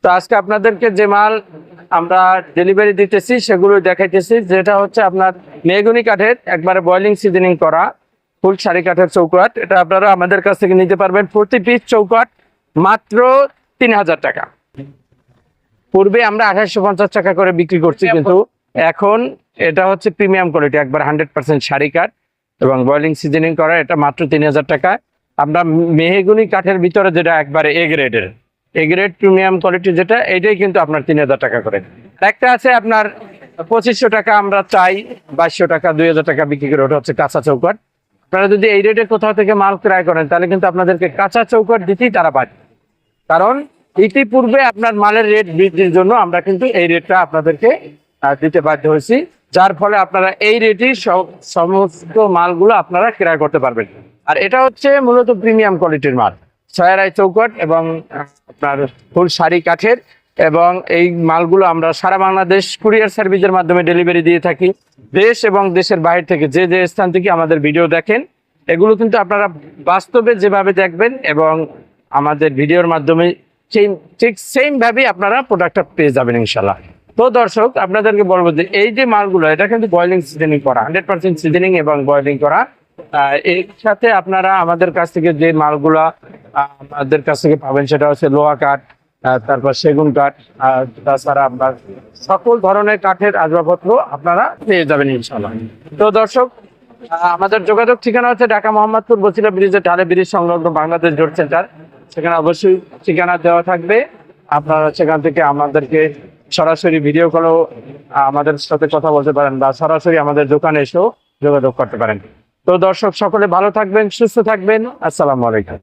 তো আজকে আপনাদেরকে যে মাল আমরা ডেলিভারি দিতেছি সেগুলো দেখাইতেছি, যেটা হচ্ছে আপনার মেহগনি কাঠের একবারে বয়লিং সিজনিং করা ফুল শাড়ি কাঠের চৌকাঠ। এটা আপনারা আমাদের কাছ থেকে নিতে পারবেন প্রতি পিস চৌকাঠ মাত্র 3000 টাকা। পূর্বে আমরা 2850 টাকা করে বিক্রি করছি, কিন্তু এখন এটা হচ্ছে প্রিমিয়াম কোয়ালিটি, একবার 100% শাড়ি কাঠ এবং বয়লিং সিজনিং করা, এটা মাত্র 3000 টাকা। আমরা মেহগনি কাঠের ভিতরে যেটা একবারে এ গ্রেড প্রিমিয়াম কোয়ালিটি যেটা, এটাই কিন্তু আপনার 3000 টাকা করে। একটা আছে আপনার 2500 টাকা আমরা চাই, 2200 টাকা 2000 টাকা বিক্রি করে, ওটা হচ্ছে কাঁচা চৌকাঠ। আপনারা যদি এই রেটে কোথাও থেকে মাল ক্রয় করেন তাহলে কিন্তু আপনাদেরকে কাঁচা চৌকাঠ দিতেই তারা পায়, কারণ ইতিপূর্বে আপনার মালের রেট বৃদ্ধির জন্য আমরা কিন্তু এই রেটটা আপনাদেরকে দিতে বাধ্য হয়েছি, যার ফলে আপনারা এই রেটেই সমস্ত মালগুলো আপনারা ক্রয় করতে পারবেন। আর এটা হচ্ছে মূলত প্রিমিয়াম কোয়ালিটির মাল, ছয়ারাই চৌকাঠ এবং আপনার ফুল শাড়ি কাঠের, এবং এই মালগুলো আমরা সারা বাংলাদেশ কুরিয়ার সার্ভিসের মাধ্যমে ডেলিভারি দিয়ে থাকি। দেশ এবং দেশের বাইরে থেকে যে যে স্থান থেকে আমাদের ভিডিও দেখেন, এগুলো কিন্তু আপনারা বাস্তবে যেভাবে দেখবেন এবং আমাদের ভিডিওর মাধ্যমে ঠিক সেম ভাবে আপনারা প্রোডাক্টটা পেয়ে যাবেন ইনশাল্লাহ। তো দর্শক, আপনাদেরকে বলবো যে এই যে মালগুলো, এটা কিন্তু বয়লিং সিজনিং করা, 100% সিজনিং এবং বয়লিং করা। এর সাথে আপনারা আমাদের কাছ থেকে যে মালগুলা আমাদের কাছ থেকে পাবেন সেটা হচ্ছে লোহা কাঠ, তারপর সেগুন কাঠ, তাছাড়া আপনার সকল ধরনের কাঠের আসবাবপত্র আপনারা পেয়ে যাবেন ইনশাল্লাহ। তো দর্শক, আমাদের যোগাযোগ ঠিকানা হচ্ছে ঢাকা মোহাম্মদপুর বছিলা ব্রিজের ঢালে ব্রিজ সংলগ্ন বাংলাদেশ জোট সেন্টার। সেখানে অবশ্যই ঠিকানা দেওয়া থাকবে, আপনারা সেখান থেকে আমাদেরকে সরাসরি ভিডিও কলেও আমাদের সাথে কথা বলতে পারেন বা সরাসরি আমাদের দোকানে এসেও যোগাযোগ করতে পারেন। তো দর্শক, সকলে ভালো থাকবেন, সুস্থ থাকবেন। আসসালামু আলাইকুম।